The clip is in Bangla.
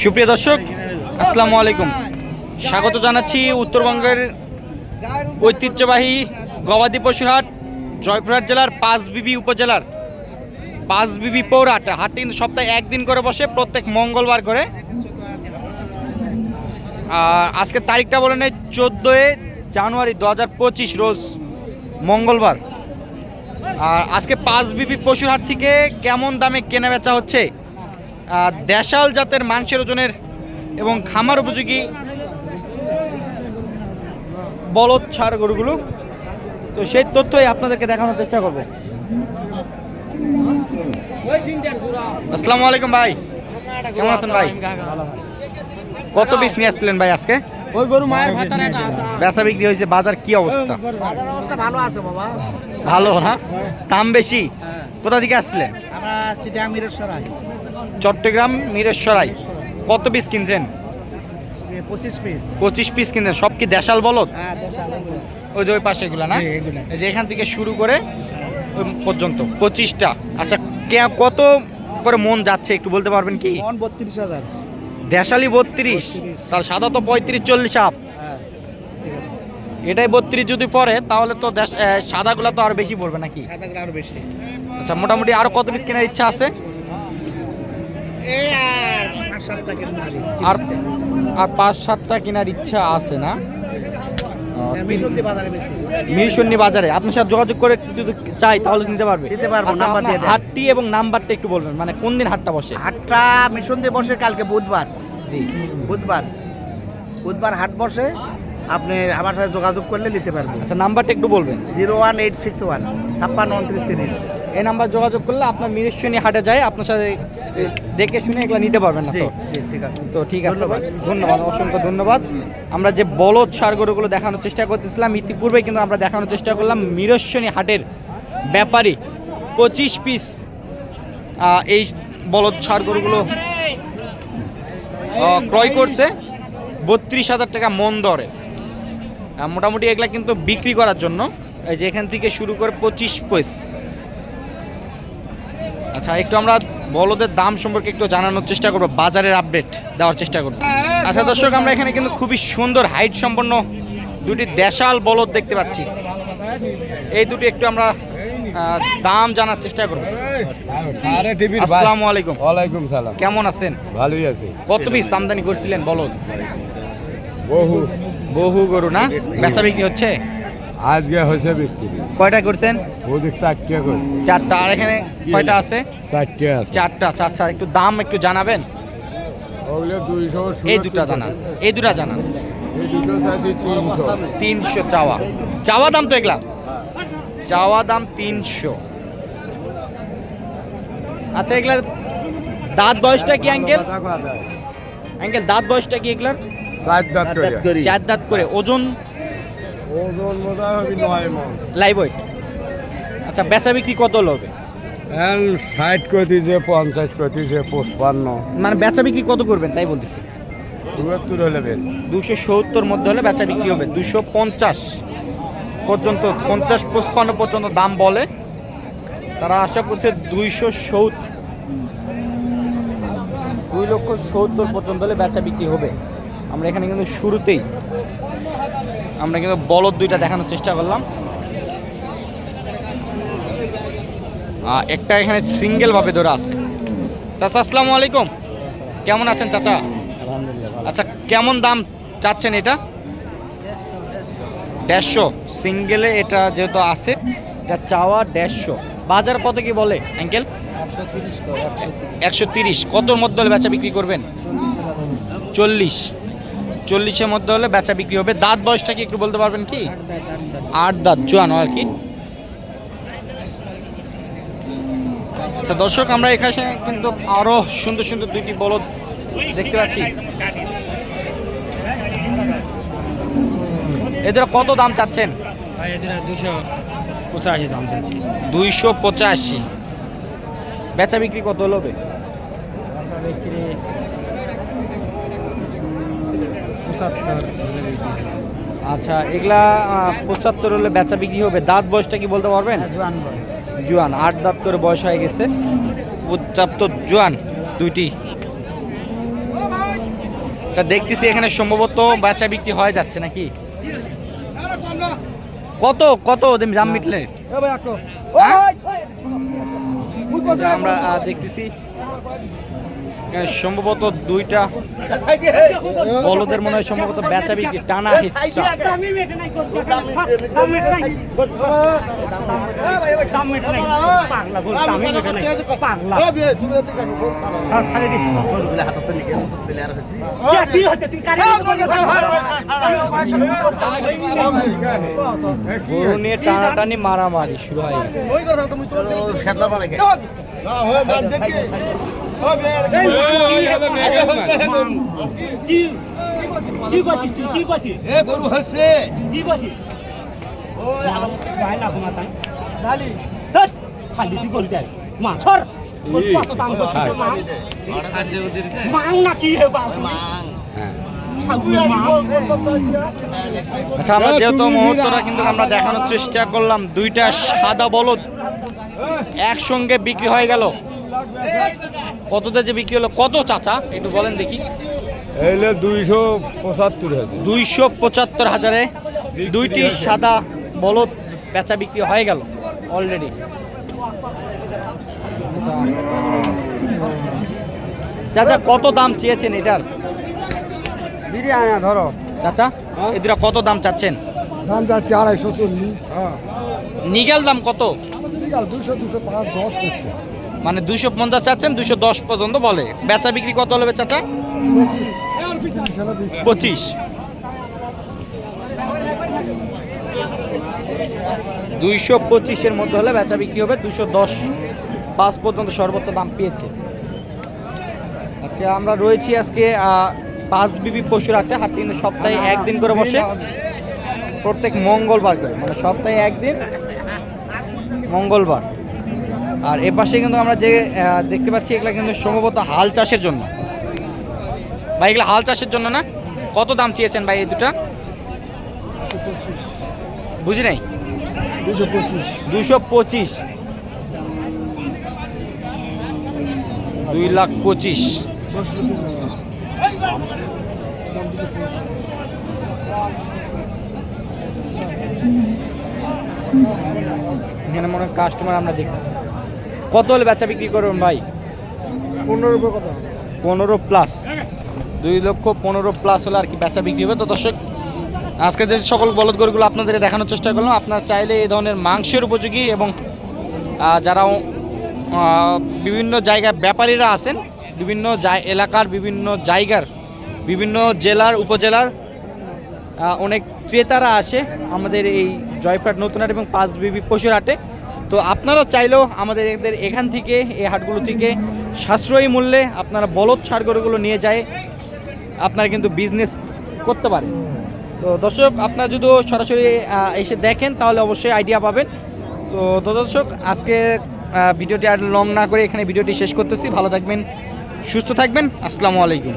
সুপ্রিয় দর্শক, আসসালামু আলাইকুম। স্বাগত জানাচ্ছি উত্তরবঙ্গের ঐতিহ্যবাহী গবাদি পশুর হাট, জয়পুরহাট জেলার পাঁচবিবি উপজেলার পাঁচবিবি পৌরহাট। হাটটি কিন্তু সপ্তাহে একদিন করে বসে, প্রত্যেক মঙ্গলবার করে। আর আজকের তারিখটা বলে নেই 14 জানুয়ারি 2025, রোজ মঙ্গলবার। আর আজকে পাঁচবিবি পশুর হাট থেকে কেমন দামে কেনা বেচা হচ্ছে দেশাল জাতের মাংসের ওজনের এবং খামার উপযোগী বলদ ছাড় গরুগুলো, তো সেই তথ্যই আপনাদেরকে দেখানোর চেষ্টা করব। আসসালামু আলাইকুম ভাই, কেমন আছেন ভাই? কত পিস নিয়ে আসছিলেন ভাই আজকে? ওই গরু মায়ের ভাতারে বেচা বিক্রি হয়েছে? বাজার কি অবস্থা? বাজার অবস্থা ভালো আছে বাবা। ভালো না? দাম বেশি? কোথা থেকে আসছিলেন? আমরা চিটাং মিরসরাই। চট্টগ্রাম মিরসরাই। কত পিস কিনছেন? 25 পিস। 25 পিস কিনছেন। সব কি দেশাল বলদ? হ্যাঁ, দেশাল। ওই যে ওই পাশে এগুলা না? জি, এগুলা। এই যে এখান থেকে শুরু করে ওই পর্যন্ত 25টা। আচ্ছা, কত করে মন যাচ্ছে একটু বলতে পারবেন কি? মন 32,000। দেশালি 32, তাহলে সাদা তো 35-40 আপ। হ্যাঁ, ঠিক আছে। এটাই 32 যদি পড়ে তাহলে তো সাদাগুলা তো আরো বেশি পড়বে নাকি? সাদাগুলো আরো বেশি। আচ্ছা, মোটামুটি আরো কত পিস কেনার ইচ্ছা আছে? এই আর 5-7টা কেন মারি। আর 5-7টা কেনার ইচ্ছা আছে না? মিশনদি বাজারে বেশি। মিরসন্নি বাজারে আপনার সাথে যোগাযোগ করে যদি চাই তাহলে নিতে পারবে? দিতে পারবো, আচ্ছা, নাম্বার দিয়ে আপনার দেন। হাটটি এবং নাম্বারটা একটু বলবেন, মানে কোন দিন হাটটা বসে? হাটটা মিশনদি বসে কালকে বুধবার। জি, বুধবার হাট বসে। আপনি আমার সাথে যোগাযোগ করলে নিতে পারবো। আচ্ছা, নাম্বারটা একটু বলবেন। 01861 562930। এই নাম্বার যোগাযোগ করলে আপনার মিরসন্নি হাটে যায়, আপনার সাথে দেখে শুনে এগুলো নিতে পারবেন না তো? জি, ঠিক আছে। তো ঠিক আছে, ধন্যবাদ। ধন্যবাদ, অসংখ্য ধন্যবাদ। আমরা যে বলদ ষাঁড় গরুগুলো দেখানোর চেষ্টা করতেছিলাম ইতিপূর্বে, কিন্তু আমরা দেখানোর চেষ্টা করলাম মিরসন্নি হাটের ব্যাপারী 25 পিস এই বলদ ষাঁড় গরুগুলো ক্রয় করছে 32,000 টাকা মন দরে। মোটামুটি এগুলা কিন্তু বিক্রি করার জন্য। এই যে এখান থেকে শুরু করে 25 পিস। আচ্ছা, একটু আমরা বলদের দাম সম্পর্কে একটু জানানোর চেষ্টা করবো, বাজারের আপডেট দেওয়ার চেষ্টা করবো। আচ্ছা দর্শক, আমরা এখানে কিন্তু খুবই সুন্দর হাইট সম্পন্ন দুটি দেশাল বলদ দেখতে পাচ্ছি। এই দুটি একটু আমরা দাম জানার চেষ্টা করবো। আসসালামু আলাইকুম। ওয়ালাইকুম সালাম। কেমন আছেন? ভালোই আছে। কত পিস আমদানি করছিলেন বলদ? বহু গরু না? বেচা বিক্রি হচ্ছে? আজকে হয়েছে বিক্রি। কয়টা করছেন? ওদিক 4টা করছে। 4টা। আর এখানে কয়টা আছে? 4টা আছে। 4টা। আচ্ছা, একটু দাম একটু জানাবেন। ওগুলো 200। এই দুটা জানান, এই দুটা জানান। এই দুটো আছে 300। 300 চাওয়া দাম তো এগুলা? চাওয়া দাম 300। আচ্ছা, এগুলার দাঁত বয়সটা কি আঙ্কেল? দাঁত বয়সটা কি এগুলার? 4 দাঁত করে। 4 দাঁত করে। ওজন? ওজন মোটামুটি 9 মণ। Live weight. আচ্ছা, বেচা বিক্রি কত হবে? 60 করতেছে, 50 করতেছে, 55। মানে বেচা বিক্রি কত করবেন তাই বলতেছি? 72 হলে বেশ। 270 মধ্যে হলে বেচা বিক্রি হবে। 250 পর্যন্ত, 50-55 পর্যন্ত দাম বলে তারা। আশা করছে 2,70,000 পর্যন্ত হলে বেচা বিক্রি হবে। আমরা এখানে কিন্তু শুরুতেই আমরা কিন্তু বলদ দুইটা দেখানোর চেষ্টা করলাম। একটা এখানে সিঙ্গেল ভাবে ধরে আছে। চাচা আসসালামু আলাইকুম, কেমন আছেন চাচা? আচ্ছা, কেমন দাম চাচ্ছেন এটা? 150 সিঙ্গেলে এটা যেহেতু আছে, এটা চাওয়া 150। বাজার কত কি বলে আঙ্কেল? 130। কতর মধ্যে হলে বেচা বিক্রি করবেন? 40-40-এর মধ্যে হলে বেচা বিক্রি হবে। দাঁত বয়সটা কি একটু বলতে পারবেন কি? 8 দাঁত জোয়ান আর কি। আচ্ছা দর্শক, আমরা এখানে কিন্তু আরো সুন্দর সুন্দর দুইটি বলদ দেখতে পাচ্ছি। এদের কত দাম চাচ্ছেন? ভাই এদের 285 দাম চাচ্ছি। 285। বেচা বিক্রি কত হবে? বেচা বিক্রি 75। আচ্ছা, এগুলা 75 হলে বেচা বিক্রি হবে। দাঁত বয়সটা কি বলতে পারবেন? জোয়ান 8 দাঁত করে বয়স হয়ে গেছে। 75 জোয়ান দুইটি। আচ্ছা দেখতেছি এখানে সম্ভবত বাচ্চা বিক্রি হয়ে যাচ্ছে নাকি? কত কত দাম মিটলে? হ্যাঁ? আচ্ছা, আমরা দেখতেছি এখানে সম্ভবত দুইটা বলদের মনে হয় সম্ভবত বেচা বিক্রি টানা হিচ্ছা। গরু নিয়ে টানাটানি মারামারি শুরু হয়ে গেছে। গরু হচ্ছে খালি তুই গরু দেয় মা সর কত দাম করছিস মাং না কি হে বাবু আচ্ছা আমরা যেহেতু মুহূর্তটা কিন্তু আমরা দেখানোর চেষ্টা করলাম, দুইটা সাদা বলদ একসঙ্গে বিক্রি হয়ে গেল। কততে যে বিক্রি হলো, কত চাচা একটু বলেন দেখি? এইলে 275,000। 275,000-এ দুইটি সাদা বলদ বেচা বিক্রি হয়ে গেল অলরেডি। চাচা কত দাম চেয়েছেন এটার? বিরিয়ানি ধরো চাচা এদের কত দাম চাচ্ছেন? দাম যাচ্ছে 240। নিগেল দাম কত? 200, 205, 10 করছে। মানে 250 চাচ্ছেন, 210 পর্যন্ত বলে। বেচা বিক্রি কত হলে চাচা? 25। 225-এর মধ্যে হলে বেচা বিক্রি হবে। 210 পর্যন্ত সর্বোচ্চ দাম পেয়েছে। আচ্ছা আমরা রয়েছি আজকে পাঁচ বিবি পশুর হাটে। হাট কিন্তু সপ্তাহে একদিন করে বসে, প্রত্যেক মঙ্গলবার করে, মানে সপ্তাহে একদিন মঙ্গলবার। আর এ পাশে কিন্তু আমরা যে দেখতে পাচ্ছি এগুলা কিন্তু সম্ভবত হাল চাষের জন্য। ভাই এগুলো হাল চাষের জন্য না? কত দাম চেয়েছেন ভাই এই দুটা? 225। বুঝি নাই। 225। 225। 2,25,000। এখানে মনে হয় কাস্টমার আমরা দেখতেছি। কত হলে বেচা বিক্রি করবেন ভাই? 15 কথা। 15+। 2,15,000+ হলে আর কি বেচা বিক্রি হবে। তো দর্শক আজকে যে সকল বলদ গরুগুলো আপনাদের দেখানোর চেষ্টা করলাম, আপনারা চাইলে এই ধরনের মাংসের উপযোগী এবং যারা বিভিন্ন জায়গায় ব্যাপারীরা আছেন, বিভিন্ন এলাকার বিভিন্ন জায়গার বিভিন্ন জেলার উপজেলার অনেক ক্রেতারা আসে আমাদের এই জয়পুরহাট নতুন হাট এবং পাঁচ বিবি পশুর হাটে। তো আপনারা চাইলেও আমাদের এখান থেকে, এই হাটগুলো থেকে সাশ্রয়ী মূল্যে আপনারা বলদ ষাঁড় গরুগুলো নিয়ে যায় আপনারা কিন্তু বিজনেস করতে পারেন। তো দর্শক আপনারা যদি সরাসরি এসে দেখেন তাহলে অবশ্যই আইডিয়া পাবেন। তো দর্শক আজকে ভিডিওটি আর লং না করে এখানে ভিডিওটি শেষ করতেছি। ভালো থাকবেন, সুস্থ থাকবেন। আসসালামু আলাইকুম।